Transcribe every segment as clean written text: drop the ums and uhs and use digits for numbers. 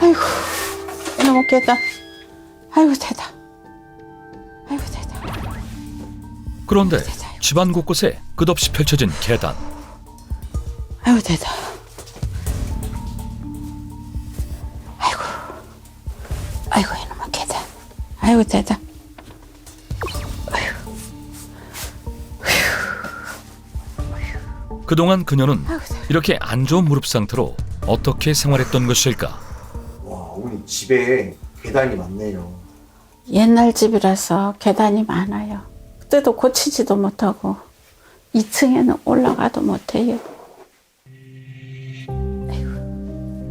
아이고, 이놈의 계단. 아이고, 대다. 아이고, 대다. 그런데 집안 곳곳에 끝없이 펼쳐진 계단. 아이고, 대다. 아이고, 아이고, 이놈의 계단. 아이고, 대다. 그동안 그녀는 이렇게 안 좋은 무릎 상태로 어떻게 생활했던 것일까? 와, 어머니 집에 계단이 많네요. 옛날 집이라서 계단이 많아요. 그때도 고치지도 못하고 2층에는 올라가도 못해요.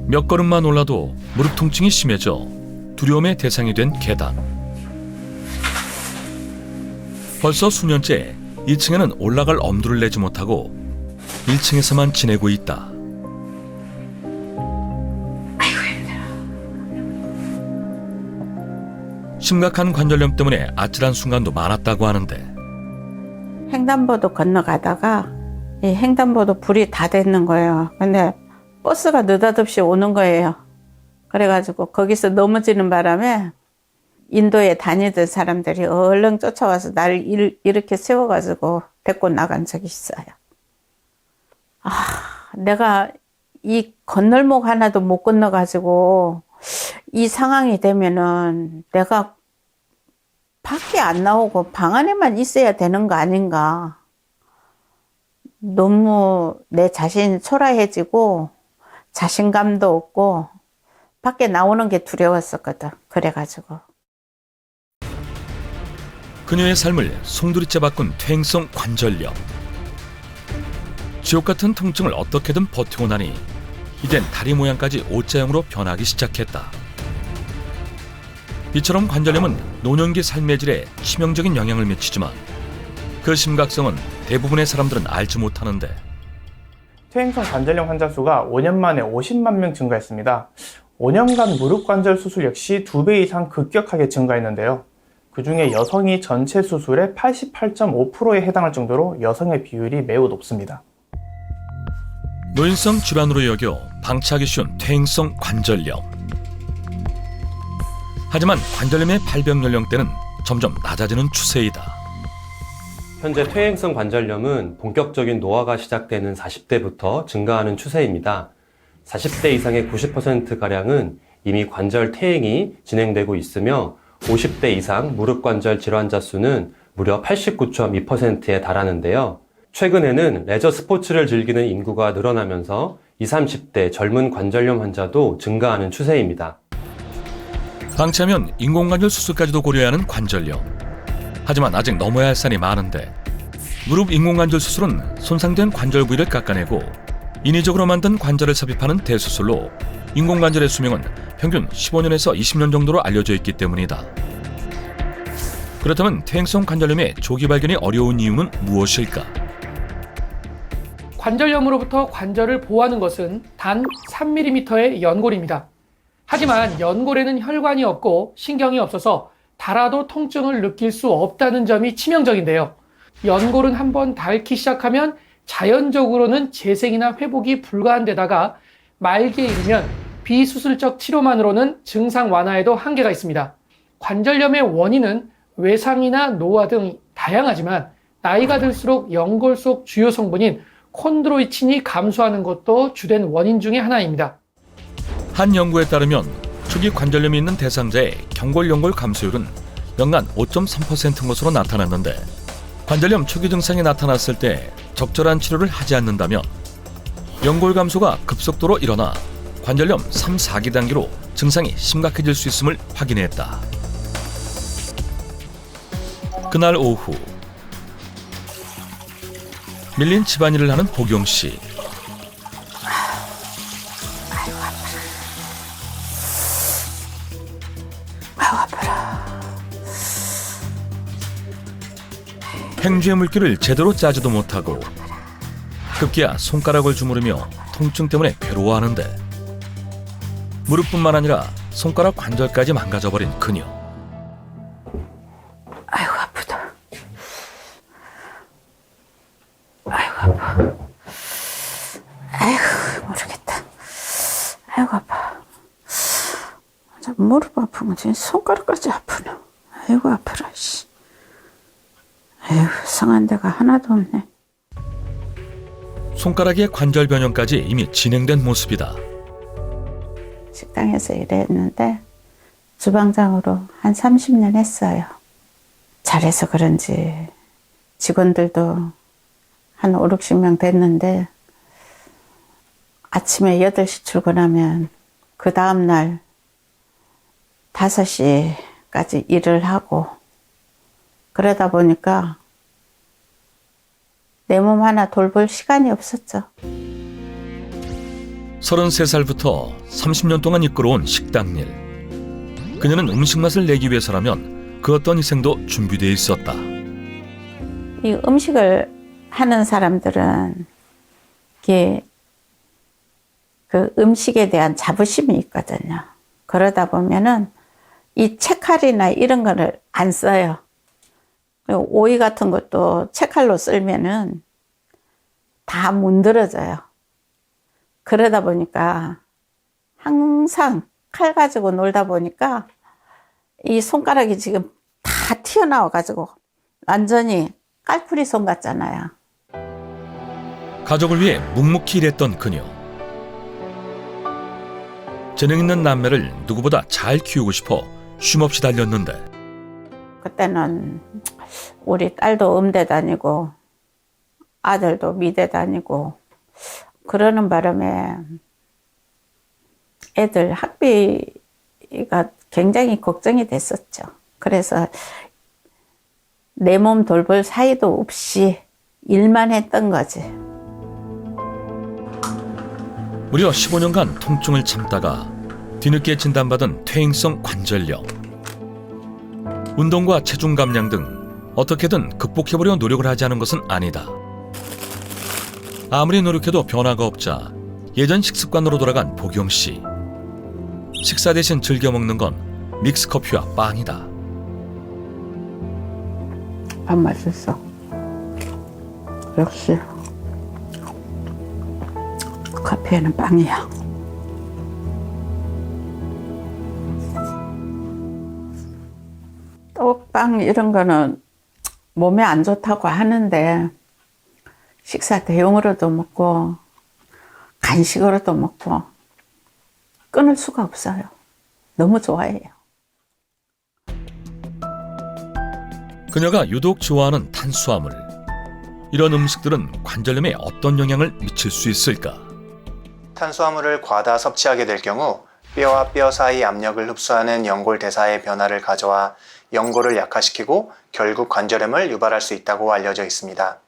몇 걸음만 올라도 무릎 통증이 심해져 두려움의 대상이 된 계단. 벌써 수년째 2층에는 올라갈 엄두를 내지 못하고 1층에서만 지내고 있다. 심각한 관절염 때문에 아찔한 순간도 많았다고 하는데 횡단보도 건너가다가 이 횡단보도 불이 다 됐는 거예요. 근데 버스가 느닷없이 오는 거예요. 그래가지고 거기서 넘어지는 바람에 인도에 다니던 사람들이 얼른 쫓아와서 나를 이렇게 세워가지고 데리고 나간 적이 있어요. 내가 이 건널목 하나도 못 건너가지고 이 상황이 되면은 내가 밖에 안 나오고 방 안에만 있어야 되는 거 아닌가. 너무 내 자신이 초라해지고 자신감도 없고 밖에 나오는 게 두려웠었거든. 그래가지고. 그녀의 삶을 송두리째 바꾼 퇴행성 관절염. 지옥 같은 통증을 어떻게든 버티고 나니 이젠 다리 모양까지 O자형으로 변하기 시작했다. 이처럼 관절염은 노년기 삶의 질에 치명적인 영향을 미치지만 그 심각성은 대부분의 사람들은 알지 못하는데 퇴행성 관절염 환자 수가 5년 만에 50만 명 증가했습니다. 5년간 무릎 관절 수술 역시 2배 이상 급격하게 증가했는데요. 그중에 여성이 전체 수술의 88.5%에 해당할 정도로 여성의 비율이 매우 높습니다. 노인성 질환으로 여겨 방치하기 쉬운 퇴행성 관절염. 하지만 관절염의 발병 연령대는 점점 낮아지는 추세이다. 현재 퇴행성 관절염은 본격적인 노화가 시작되는 40대부터 증가하는 추세입니다. 40대 이상의 90%가량은 이미 관절 퇴행이 진행되고 있으며 50대 이상 무릎 관절 질환자 수는 무려 89.2%에 달하는데요. 최근에는 레저 스포츠를 즐기는 인구가 늘어나면서 20, 30대 젊은 관절염 환자도 증가하는 추세입니다. 방치하면 인공관절 수술까지도 고려해야 하는 관절염. 하지만 아직 넘어야 할 산이 많은데 무릎 인공관절 수술은 손상된 관절 부위를 깎아내고 인위적으로 만든 관절을 삽입하는 대수술로 인공관절의 수명은 평균 15년에서 20년 정도로 알려져 있기 때문이다. 그렇다면 퇴행성 관절염의 조기 발견이 어려운 이유는 무엇일까? 관절염으로부터 관절을 보호하는 것은 단 3mm의 연골입니다. 하지만 연골에는 혈관이 없고 신경이 없어서 닳아도 통증을 느낄 수 없다는 점이 치명적인데요. 연골은 한번 닳기 시작하면 자연적으로는 재생이나 회복이 불가한 데다가 말기에 이르면 비수술적 치료만으로는 증상 완화에도 한계가 있습니다. 관절염의 원인은 외상이나 노화 등 다양하지만 나이가 들수록 연골 속 주요 성분인 콘드로이친이 감소하는 것도 주된 원인 중에 하나입니다. 한 연구에 따르면 초기 관절염이 있는 대상자의 경골연골 감소율은 연간 5.3%인 것으로 나타났는데 관절염 초기 증상이 나타났을 때 적절한 치료를 하지 않는다면 연골 감소가 급속도로 일어나 관절염 3, 4기 단계로 증상이 심각해질 수 있음을 확인했다. 그날 오후 밀린 집안일을 하는 보경 씨. 아이고, 아파라. 횡주의 물기를 제대로 짜지도 못하고 급기야 손가락을 주무르며 통증 때문에 괴로워하는데 무릎뿐만 아니라 손가락 관절까지 망가져버린 그녀. 아이고, 아프다. 아이고, 아파. 아이고, 모르겠다. 아이고, 아파. 무릎 아픈 거 지금 손가락까지 아프네. 아이고 아파라. 씨. 아이고 성한 데가 하나도 없네. 손가락의 관절 변형까지 이미 진행된 모습이다. 식당에서 일했는데 주방장으로 한 30년 했어요. 잘해서 그런지 직원들도 한 5, 60명 됐는데 아침에 8시 출근하면 그 다음날 5시까지 일을 하고 그러다 보니까 내 몸 하나 돌볼 시간이 없었죠. 33살부터 30년 동안 이끌어온 식당 일. 그녀는 음식 맛을 내기 위해서라면 그 어떤 희생도 준비되어 있었다. 이 음식을 하는 사람들은 이게 그 음식에 대한 자부심이 있거든요. 그러다 보면은 이 채칼이나 이런 거를 안 써요. 그리고 오이 같은 것도 채칼로 쓸면은 다 문드러져요. 그러다 보니까 항상 칼 가지고 놀다 보니까 이 손가락이 지금 다 튀어나와 가지고 완전히 깔풀이 손 같잖아요. 가족을 위해 묵묵히 일했던 그녀. 재능 있는 남매를 누구보다 잘 키우고 싶어 쉼없이 달렸는데 그때는 우리 딸도 음대 다니고 아들도 미대 다니고 그러는 바람에 애들 학비가 굉장히 걱정이 됐었죠. 그래서 내 몸 돌볼 사이도 없이 일만 했던 거지. 무려 15년간 통증을 참다가 뒤늦게 진단받은 퇴행성 관절염. 운동과 체중 감량 등 어떻게든 극복해보려 노력을 하지 않은 것은 아니다. 아무리 노력해도 변화가 없자 예전 식습관으로 돌아간 보경 씨. 식사 대신 즐겨 먹는 건 믹스커피와 빵이다. 밥 맛있어. 역시 커피에는 빵이야. 떡빵 이런 거는 몸에 안 좋다고 하는데 식사 대용으로도 먹고 간식으로도 먹고 끊을 수가 없어요. 너무 좋아해요. 그녀가 유독 좋아하는 탄수화물. 이런 음식들은 관절염에 어떤 영향을 미칠 수 있을까? 탄수화물을 과다 섭취하게 될 경우 뼈와 뼈 사이 압력을 흡수하는 연골 대사의 변화를 가져와 연골을 약화시키고 결국 관절염을 유발할 수 있다고 알려져 있습니다.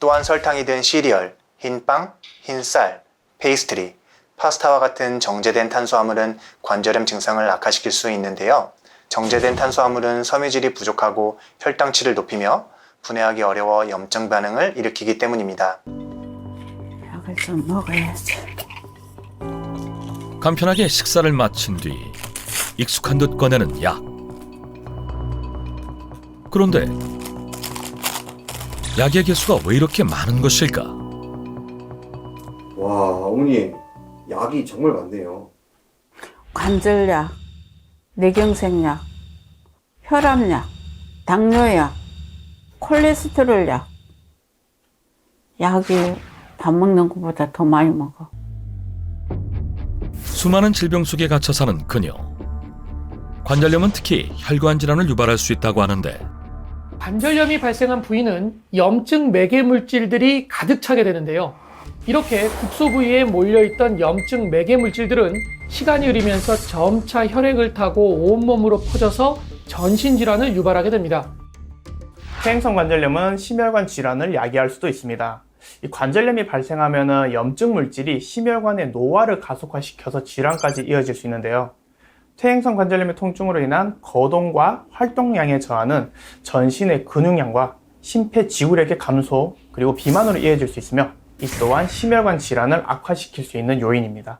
또한 설탕이 든 시리얼, 흰빵, 흰쌀, 페이스트리, 파스타와 같은 정제된 탄수화물은 관절염 증상을 악화시킬 수 있는데요. 정제된 탄수화물은 섬유질이 부족하고 혈당치를 높이며 분해하기 어려워 염증 반응을 일으키기 때문입니다. 약을 좀 먹어야지. 간편하게 식사를 마친 뒤 익숙한 듯 꺼내는 약. 그런데 약의 개수가 왜 이렇게 많은 것일까? 와, 어머니 약이 정말 많네요. 관절약, 뇌경색약, 혈압약, 당뇨약, 콜레스테롤약. 약이 밥 먹는 것보다 더 많이 먹어. 수많은 질병 속에 갇혀 사는 그녀. 관절염은 특히 혈관 질환을 유발할 수 있다고 하는데 관절염이 발생한 부위는 염증 매개 물질들이 가득 차게 되는데요. 이렇게 국소 부위에 몰려있던 염증 매개 물질들은 시간이 흐르면서 점차 혈액을 타고 온몸으로 퍼져서 전신질환을 유발하게 됩니다. 퇴행성 관절염은 심혈관 질환을 야기할 수도 있습니다. 이 관절염이 발생하면 염증 물질이 심혈관의 노화를 가속화시켜서 질환까지 이어질 수 있는데요. 퇴행성 관절염의 통증으로 인한 거동과 활동량의 저하는 전신의 근육량과 심폐지구력의 감소 그리고 비만으로 이어질 수 있으며 이 또한 심혈관 질환을 악화시킬 수 있는 요인입니다.